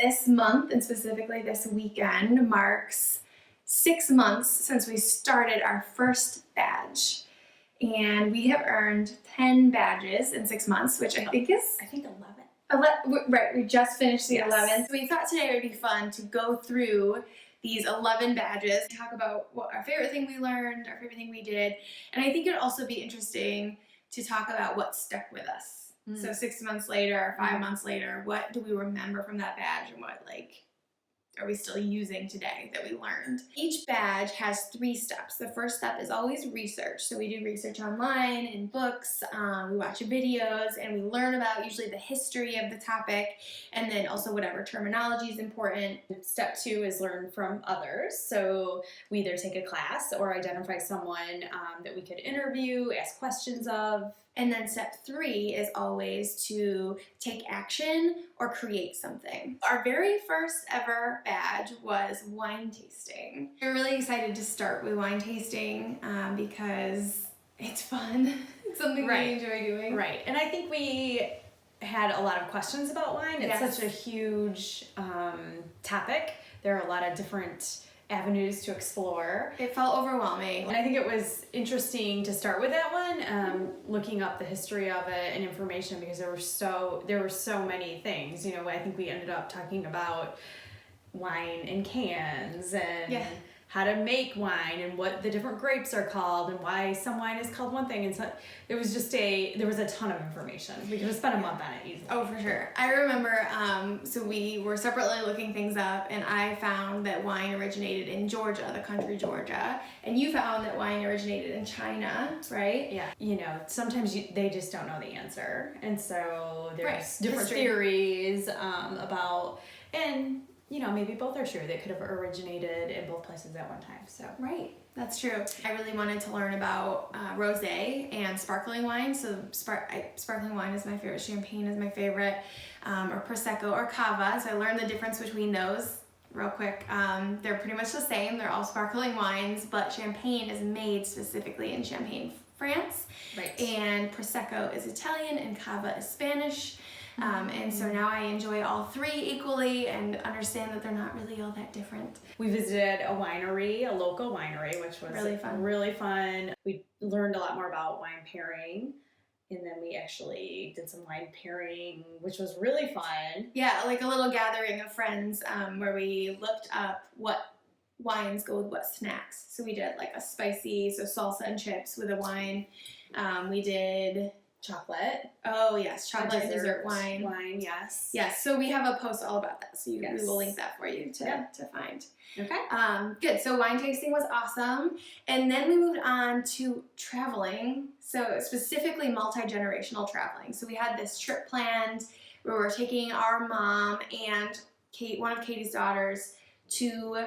this month, and specifically this weekend, marks 6 months since we started our first badge. And we have earned 10 badges in 6 months, which I think is... I think 11. Right, we just finished the Yes. 11th. So we thought today it would be fun to go through these 11 badges, talk about what our favorite thing we learned, our favorite thing we did, and I think it would also be interesting to talk about what stuck with us. So 6 months later, 5 months later, what do we remember from that badge, and what are we still using today that we learned? Each badge has 3 steps. The first step is always research. So we do research online, in books, we watch videos, and we learn about usually the history of the topic, and then also whatever terminology is important. Step 2 is learn from others. So we either take a class or identify someone that we could interview, ask questions of. And then step 3 is always to take action or create something. Our very first ever badge was wine tasting. We're really excited to start with wine tasting because it's fun. It's something we enjoy doing. Right. And I think we had a lot of questions about wine. It's such a huge topic. There are a lot of different avenues to explore. It felt overwhelming. And I think it was interesting to start with that one, looking up the history of it and information, because there were so many things. You know, I think we ended up talking about wine in cans and how to make wine and what the different grapes are called and why some wine is called one thing. And so there was a ton of information. We could have spent a month on it easily. Oh, for sure. I remember, so we were separately looking things up, and I found that wine originated in Georgia, the country Georgia, and you found that wine originated in China, right? Yeah. You know, sometimes they just don't know the answer. And so there's different History. theories about, and you know, maybe both are true. They could have originated in both places at one time. So right, that's true. I really wanted to learn about rosé and sparkling wine. So sparkling wine is my favorite. Champagne is my favorite, or prosecco or cava. So I learned the difference between those real quick. They're pretty much the same. They're all sparkling wines, but champagne is made specifically in Champagne, France. Right. And prosecco is Italian, and cava is Spanish. And so now I enjoy all 3 equally and understand that they're not really all that different. We visited a local winery, which was really fun. We learned a lot more about wine pairing, and then we actually did some wine pairing, which was really fun. Yeah, like a little gathering of friends where we looked up what wines go with what snacks. So we did like a spicy, so salsa and chips with a wine. We did chocolate. Oh yes, chocolate and dessert wine. Wine, yes. Yes, so we have a post all about that. So we will link that for you to find. Okay. Good. So wine tasting was awesome. And then we moved on to traveling. So specifically multi-generational traveling. So we had this trip planned where we're taking our mom and one of Katie's daughters, to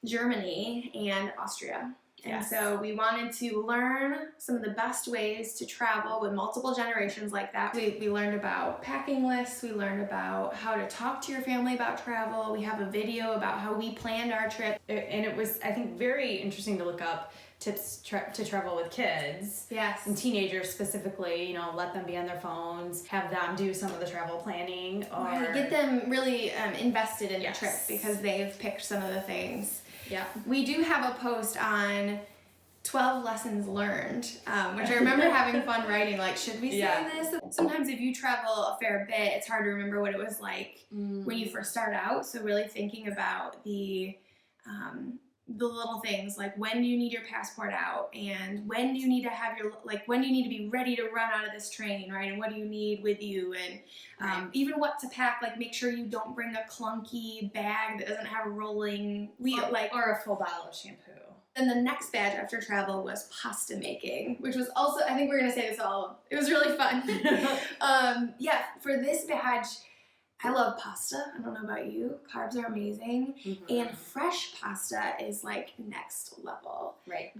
Germany and Austria. And so we wanted to learn some of the best ways to travel with multiple generations like that. We learned about packing lists. We learned about how to talk to your family about travel. We have a video about how we planned our trip. And it was, I think, very interesting to look up tips to travel with kids. Yes. And teenagers specifically, you know, let them be on their phones, have them do some of the travel planning. Or get them really invested in the trip because they've picked some of the things. Yeah. We do have a post on 12 lessons learned, which I remember having fun writing, like, should we say this? Sometimes if you travel a fair bit, it's hard to remember what it was like when you first start out. So really thinking about the little things, like when do you need your passport out, and when do you need to have when do you need to be ready to run out of this train, right? And what do you need with you, and even what to pack, like make sure you don't bring a clunky bag that doesn't have a rolling wheel, or a full bottle of shampoo. Then the next badge after travel was pasta making, which was also, I think we're gonna say this all, it was really fun. For this badge, I love pasta. I don't know about you. Carbs are amazing. And fresh pasta is like next level. Right.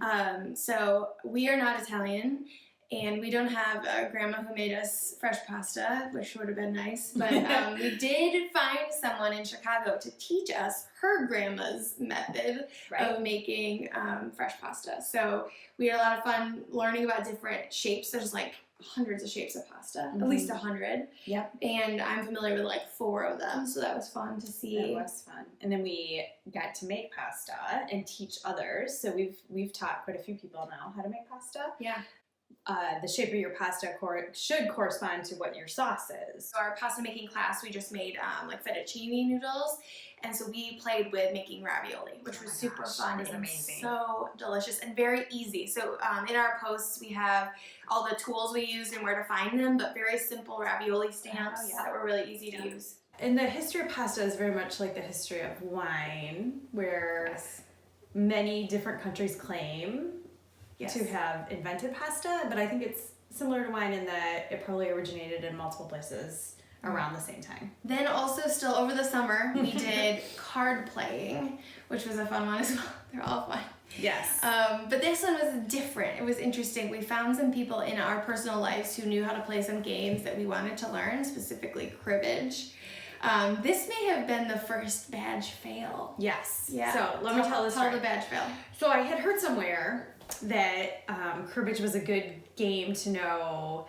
So we are not Italian, and we don't have a grandma who made us fresh pasta, which would have been nice. But we did find someone in Chicago to teach us her grandma's method of making fresh pasta. So we had a lot of fun learning about different shapes. There's like hundreds of shapes of pasta, Mhm. at least 100. Yep. And I'm familiar with like 4 of them, so that was fun to see. It was fun. And then we got to make pasta and teach others. So we've taught quite a few people now how to make pasta. Yeah. The shape of your pasta should correspond to what your sauce is. So our pasta making class, we just made like fettuccine noodles, and so we played with making ravioli, which was super fun. It was and amazing. So delicious and very easy. So in our posts, we have all the tools we used and where to find them, but very simple ravioli stamps that were really easy to use. And the history of pasta is very much like the history of wine, where many different countries claim to have invented pasta, but I think it's similar to wine in that it probably originated in multiple places around the same time. Then also still over the summer, we did card playing, which was a fun one as well. They're all fun. Yes. But this one was different. It was interesting. We found some people in our personal lives who knew how to play some games that we wanted to learn, specifically cribbage. This may have been the first badge fail. Yes. Yeah. So let me tell this story. Tell the badge fail. So I had heard somewhere that cribbage was a good game to know,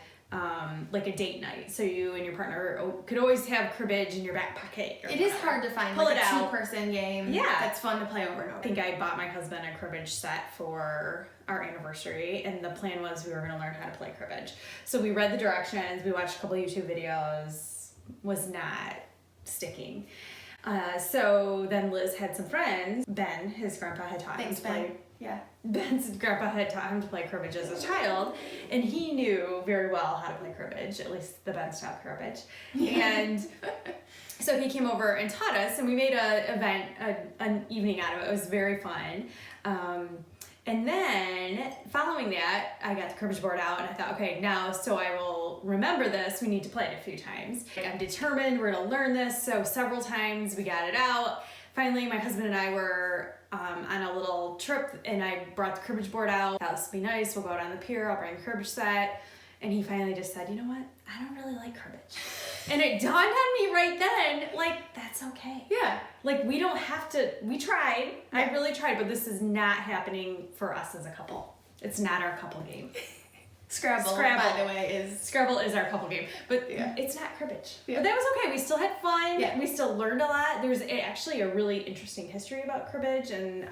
like a date night. So you and your partner could always have cribbage in your back pocket. It is hard to find Pull like it a out. 2-person game that's fun to play over and over. I think I bought my husband a cribbage set for our anniversary, and the plan was we were going to learn how to play cribbage. So we read the directions, we watched a couple YouTube videos, was not sticking. So then Liz had some friends. Ben, his grandpa, had taught him to play. Yeah. Ben's grandpa had taught him to play cribbage as a child, and he knew very well how to play cribbage, at least the Ben style cribbage. And so he came over and taught us, and we made an evening out of it. It was very fun. And then following that, I got the cribbage board out, and I thought, okay, now so I will remember this, we need to play it a few times. I'm determined we're gonna learn this, so several times we got it out. Finally, my husband and I were on a little trip, and I brought the cribbage board out. Thought this would be nice, we'll go out on the pier, I'll bring the cribbage set. And he finally just said, you know what, I don't really like cribbage. And it dawned on me right then, like, that's okay. Yeah. Like, we don't have to, we tried, I really tried, but this is not happening for us as a couple. It's not our couple game. Scrabble, by the way, is... Scrabble is our couple game, but it's not cribbage. Yeah. But that was okay. We still had fun. Yeah. We still learned a lot. There's actually a really interesting history about cribbage and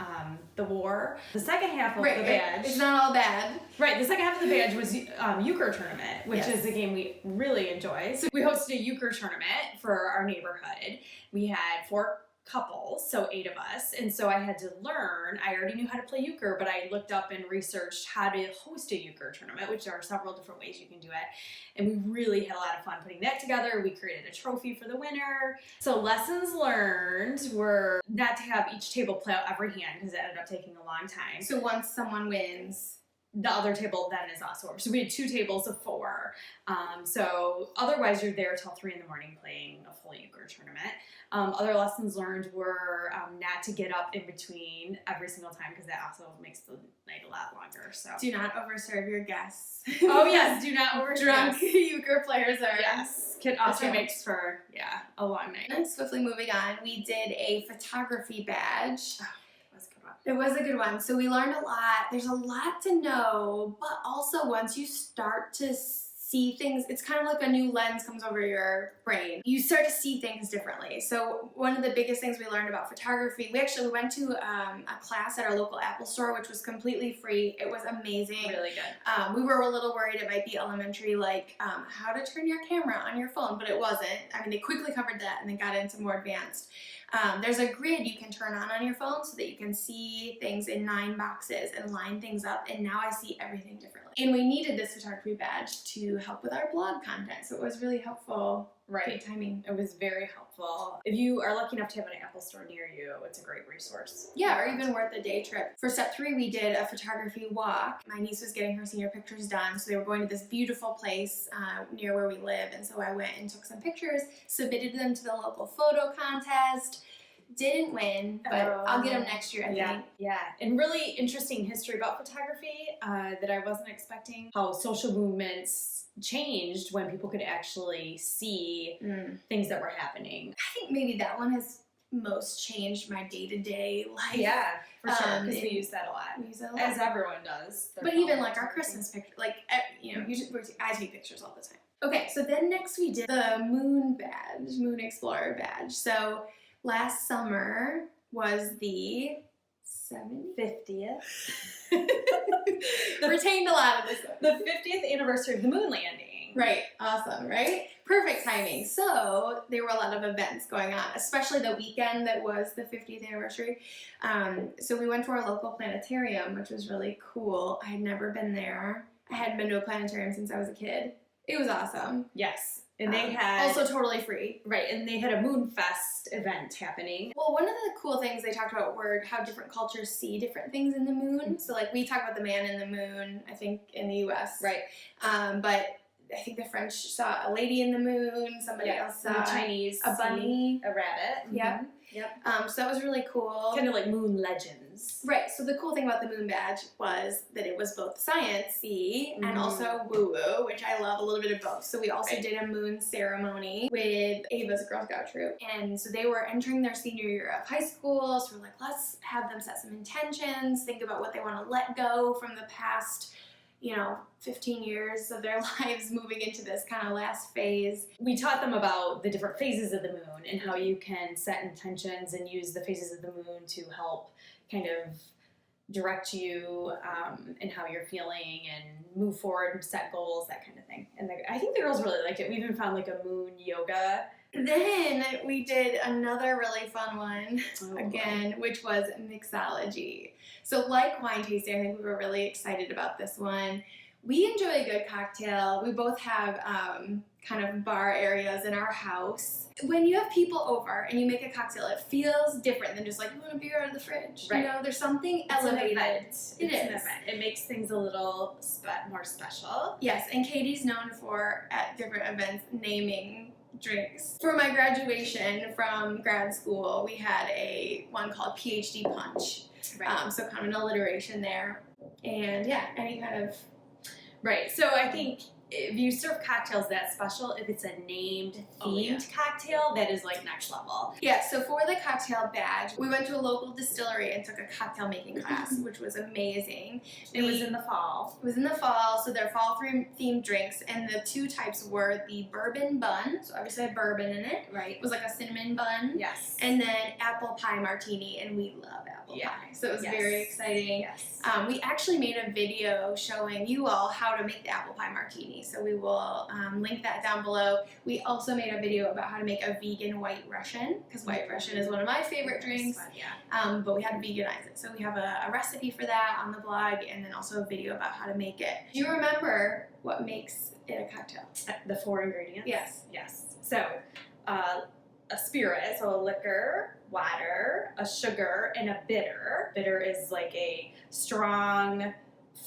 the war. The second half of the badge... It's not all bad. Right, the second half of the badge was euchre tournament, which is a game we really enjoy. So we hosted a euchre tournament for our neighborhood. We had 4 couples, so 8 of us, and so I had to learn. I already knew how to play euchre, but I looked up and researched how to host a euchre tournament, which there are several different ways you can do it, and we really had a lot of fun putting that together. We created a trophy for the winner. So lessons learned were not to have each table play out every hand, because it ended up taking a long time. So once someone wins, the other table then is also over. So we had 2 tables of 4. So otherwise you're there till 3 in the morning playing a full euchre tournament. Other lessons learned were not to get up in between every single time, because that also makes the night a lot longer. So do not overserve your guests. Oh yes, do not overserve. Drunk euchre players are... Yes, it also makes for a long night. And swiftly moving on, we did a photography badge. That's a good one. It was a good one. So we learned a lot. There's a lot to know, but also once you start to see things, it's kind of like a new lens comes over your brain. You start to see things differently. So one of the biggest things we learned about photography, we went to a class at our local Apple store, which was completely free. It was amazing. Really good. We were a little worried it might be elementary, like how to turn your camera on your phone, but it wasn't. I mean, they quickly covered that and then got into more advanced. There's a grid you can turn on your phone so that you can see things in 9 boxes and line things up, and now I see everything differently. And we needed this photography badge to help with our blog content, so it was really helpful. Right. Good timing. It was very helpful. If you are lucky enough to have an Apple store near you, it's a great resource. Yeah, or even worth a day trip. For step 3, we did a photography walk. My niece was getting her senior pictures done, so they were going to this beautiful place near where we live, and so I went and took some pictures, submitted them to the local photo contest. Didn't win, but I'll get them next year, I think. Yeah. And really interesting history about photography that I wasn't expecting. How social movements changed when people could actually see things that were happening. I think maybe that one has most changed my day-to-day life. Yeah, for sure, because we and use that a lot. We use it a lot. As everyone does. But even like our Christmas picture, like, I take pictures all the time. Okay, so then next we did the moon badge, Moon Explorer badge. So last summer was the 50th. Retained a lot of this one. The 50th anniversary of the moon landing. Right, awesome, right? Perfect timing. So there were a lot of events going on, especially the weekend that was the 50th anniversary. So we went to our local planetarium, which was really cool. I had never been there. I hadn't been to a planetarium since I was a kid. It was awesome. Yes. And they had... Also totally free. Right, and they had a Moonfest event happening. Well, one of the cool things they talked about were how different cultures see different things in the moon. So, like, we talk about the man in the moon, I think, in the U.S. Right. But I think the French saw a lady in the moon, somebody else saw the Chinese a bunny, a rabbit. Yeah. Yep. So that was really cool. Kind of like moon legends. Right. So the cool thing about the moon badge was that it was both science-y and also woo-woo, which I love a little bit of both. So we also did a moon ceremony with Ava's Girl Scout troop. And so they were entering their senior year of high school. So we're like, let's have them set some intentions, think about what they want to let go from the past 15 years of their lives moving into this kind of last phase. We taught them about the different phases of the moon and how you can set intentions and use the phases of the moon to help kind of direct you and how you're feeling and move forward, set goals, that kind of thing. And I think the girls really liked it. We even found like a moon yoga. Then we did another really fun one again, which was mixology. So like wine tasting, I think we were really excited about this one. We enjoy a good cocktail. We both have kind of bar areas in our house. When you have people over and you make a cocktail, it feels different than just like, you want a beer out of the fridge. Right. There's something elevated. It's an event. It makes things a little more special. Yes, and Katie's known for, at different events, naming drinks. For my graduation from grad school, we had one called PhD Punch. Right. So kind of an alliteration there. And yeah, any kind of... Right. So I think if you serve cocktails that special, if it's a named, themed cocktail, that is like next level. Yeah, so for the cocktail badge, we went to a local distillery and took a cocktail making class, which was amazing. It was in the fall. It was in the fall, so they're fall themed drinks, and the two types were the bourbon bun, so obviously had bourbon in it. Right. It was like a cinnamon bun. Yes. And then apple pie martini, and we love apple pie, so it was very exciting. Yes. We actually made a video showing you all how to make the apple pie martini, so we will link that down below. We also made a video about how to make a vegan White Russian, because White Russian is one of my favorite drinks, but we had to veganize it. So we have a recipe for that on the blog, and then also a video about how to make it. Do you remember what makes it a cocktail? The 4 ingredients? Yes. Yes. So, a spirit, so a liquor, water, a sugar, and a bitter. Bitter is like a strong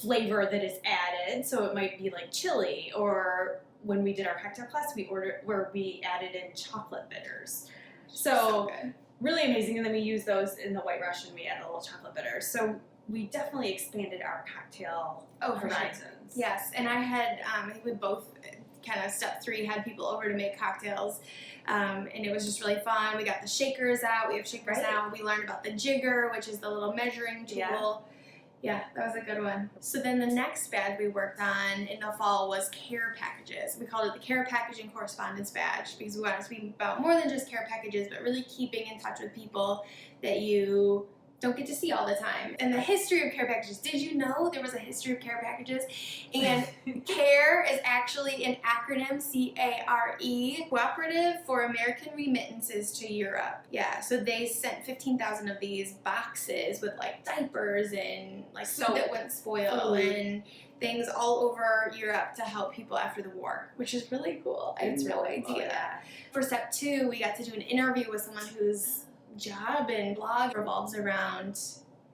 flavor that is added, so it might be like chili, or when we did our cocktail class, we added in chocolate bitters. So good. Really amazing, and then we use those in the White Russian. We add a little chocolate bitter. So we definitely expanded our cocktail horizons. Sure. Yes, and I had, I think we both kind of step 3 had people over to make cocktails, and it was just really fun. We got the shakers out. We have shakers now. We learned about the jigger, which is the little measuring tool. Yeah, that was a good one. So then the next badge we worked on in the fall was care packages. We called it the care package and correspondence badge because we wanted it to be about more than just care packages, but really keeping in touch with people that you don't get to see all the time. And the history of care packages. Did you know there was a history of care packages? And CARE is actually an acronym, C-A-R-E, Cooperative for American Remittances to Europe. Yeah, so they sent 15,000 of these boxes with like diapers and like soap that wouldn't spoil and things all over Europe to help people after the war, which is really cool. I had no idea. For step 2, we got to do an interview with someone whose job and blog revolves around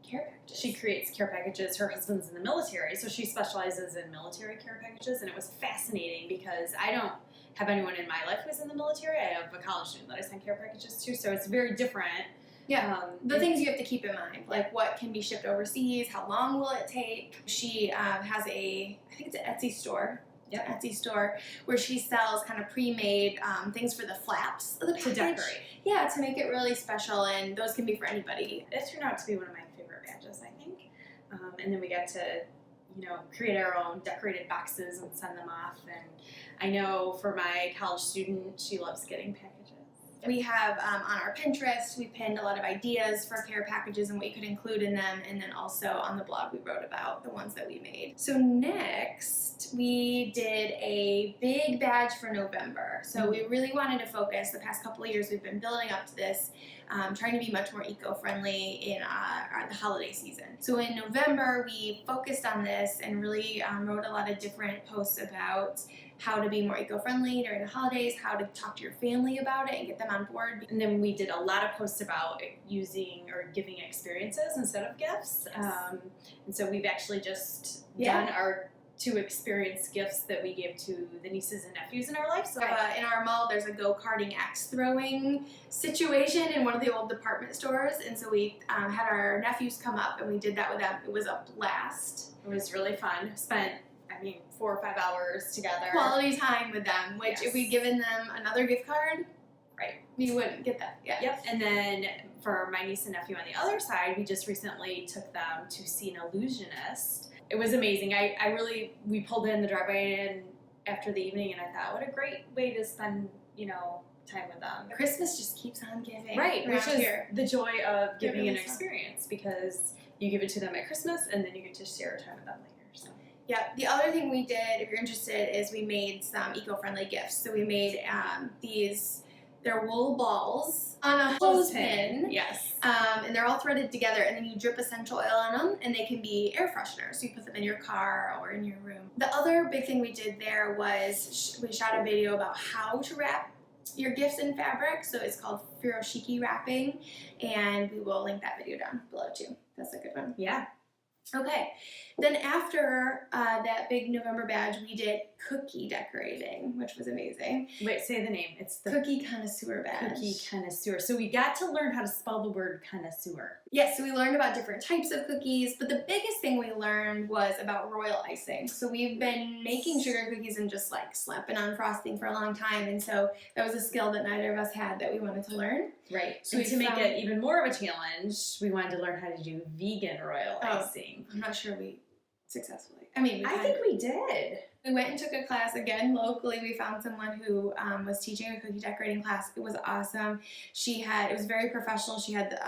care packages. She creates care packages. Her husband's in the military, so she specializes in military care packages, and it was fascinating because I don't have anyone in my life who's in the military. I have a college student that I send care packages to, so it's very different. Yeah, the things you have to keep in mind, like what can be shipped overseas, how long will it take. She has I think it's an Etsy store. Yep. Etsy store where she sells kind of pre-made things for the flaps of the package. To decorate. Yeah, to make it really special, and those can be for anybody. It turned out to be one of my favorite badges, I think. And then we got to, create our own decorated boxes and send them off. And I know for my college student, she loves getting packages. We have on our Pinterest, we pinned a lot of ideas for care packages and what you could include in them, and then also on the blog we wrote about the ones that we made. So next, we did a big badge for November. So we really wanted to focus, the past couple of years we've been building up to this, trying to be much more eco-friendly in the holiday season. So in November, we focused on this and really wrote a lot of different posts about how to be more eco-friendly during the holidays, how to talk to your family about it and get them on board. And then we did a lot of posts about using or giving experiences instead of gifts. Yes. And so we've actually just Yeah. done our 2 experience gifts that we gave to the nieces and nephews in our life. So In our mall, there's a go-karting axe throwing situation in one of the old department stores, and so we had our nephews come up and we did that with them. It was a blast. it was really fun. Spent 4 or 5 hours together. Quality time with them, which Yes. if we'd given them another gift card, Right. you wouldn't get that. Yeah. Yep. And then for my niece and nephew on the other side, we just recently took them to see an illusionist. It was amazing. We pulled in the driveway and after the evening, and I thought, what a great way to spend, time with them. Christmas just keeps on giving. Right, which around is here. the joy of giving an really fun. experience, because you give it to them at Christmas and then you get to share time with them later. So Yeah, the other thing we did, if you're interested, is we made some eco-friendly gifts. So we made they're wool balls on a hose pin. Yes. And they're all threaded together, and then you drip essential oil on them, and they can be air fresheners. So you put them in your car or in your room. The other big thing we did there was we shot a video about how to wrap your gifts in fabric. So it's called furoshiki wrapping, and we will link that video down below too. That's a good one. Yeah. Okay, then after that big November badge, we did cookie decorating, which was amazing. Wait, say the name. It's the Cookie connoisseur badge. Cookie connoisseur. So we got to learn how to spell the word connoisseur. Yes, so we learned about different types of cookies, but the biggest thing we learned was about royal icing. So we've been making sugar cookies and just like slapping on frosting for a long time, and so that was a skill that neither of us had that we wanted to learn. Right. So And we to make found- it even more of a challenge, we wanted to learn how to do vegan royal Oh. icing. I'm not sure we successfully. I mean, I think we did. we went and took a class again locally. We found someone who was teaching a cookie decorating class. It was awesome. It was very professional. She had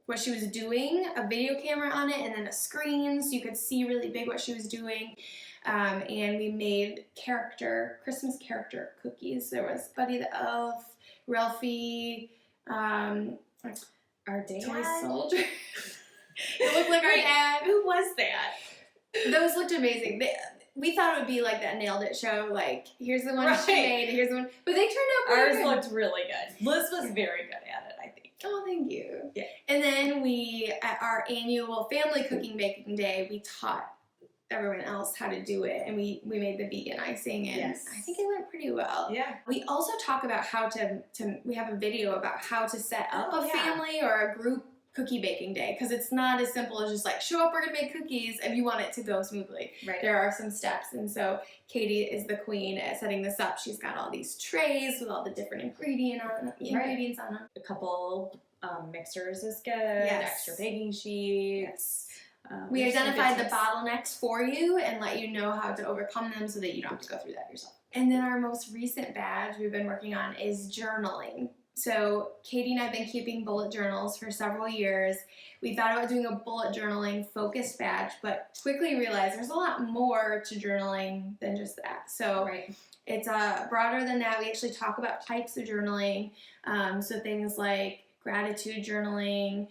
what she was doing, a video camera on it, and then a screen so you could see really big what she was doing. And we made Christmas character cookies. There was Buddy the Elf, Ralphie, Our dad. Toy Soldier. It looked like our Wait, dad. Who was that? Those looked amazing. We thought it would be like that Nailed It show, like, here's the one she Right. made, here's the one. But they turned out pretty Ours good. looked really good. Liz was very good at it, I think. Oh, thank you. Yeah. And then at our annual family cooking baking day, we taught everyone else how to do it, and we made the vegan icing, and Yes. I think it went pretty well. Yeah. We also talk about how we have a video about how to set up Oh, a yeah. family or a group cookie baking day, because it's not as simple as just like show up, we're gonna make cookies, if you want it to go smoothly. Right. There are some steps, and so Katie is the queen at setting this up. She's got all these trays with all the different ingredients on them. A couple mixers is good. Yes. Extra baking sheets. We there's some good identified the tips. bottlenecks for you and let you know how to overcome them so that you don't have to go through that yourself. And then our most recent badge we've been working on is journaling. So Katie and I have been keeping bullet journals for several years. We thought about doing a bullet journaling focused badge, but quickly realized there's a lot more to journaling than just that. So Right. it's broader than that. We actually talk about types of journaling. So things like gratitude journaling.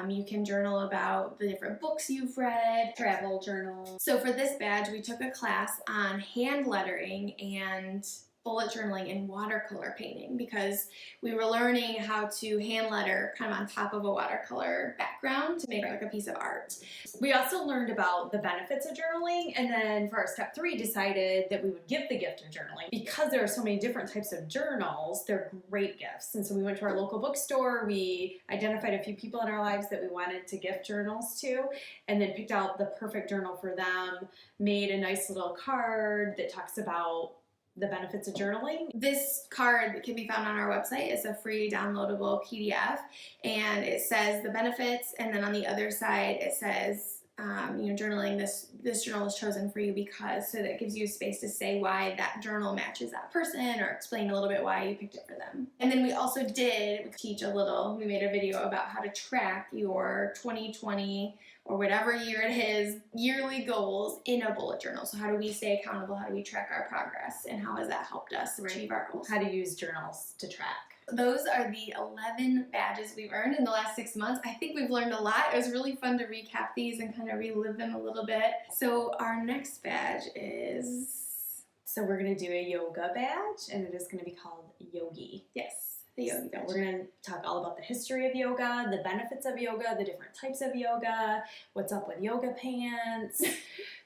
You can journal about the different books you've read. Travel journals. So for this badge, we took a class on hand lettering and bullet journaling and watercolor painting because we were learning how to hand letter kind of on top of a watercolor background to make like a piece of art. We also learned about the benefits of journaling, and then for our step 3 decided that we would give the gift of journaling. Because there are so many different types of journals, they're great gifts. And so we went to our local bookstore, we identified a few people in our lives that we wanted to gift journals to, and then picked out the perfect journal for them, made a nice little card that talks about the benefits of journaling. This card can be found on our website. It's a free downloadable PDF, and it says the benefits, and then on the other side it says, journaling, this journal is chosen for you because, so that gives you a space to say why that journal matches that person or explain a little bit why you picked it for them. And then we also we made a video about how to track your 2020 or whatever year it is, yearly goals in a bullet journal. So how do we stay accountable? How do we track our progress? And how has that helped us achieve our goals? How to use journals to track. Those are the 11 badges we've earned in the last 6 months. I think we've learned a lot. It was really fun to recap these and kind of relive them a little bit. So our next badge is... So we're going to do a yoga badge, and it is going to be called Yogi. Yes, the yoga badge. We're going to talk all about the history of yoga, the benefits of yoga, the different types of yoga, what's up with yoga pants.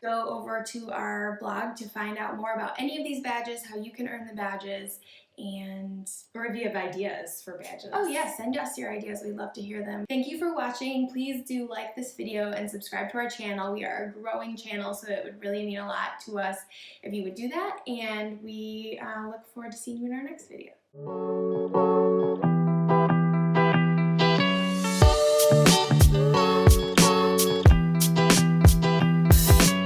Go over to our blog to find out more about any of these badges, how you can earn the badges, or if you have ideas for badges. Oh yeah, send us your ideas. We'd love to hear them. Thank you for watching. Please do like this video and subscribe to our channel. We are a growing channel, so it would really mean a lot to us if you would do that. And we look forward to seeing you in our next video.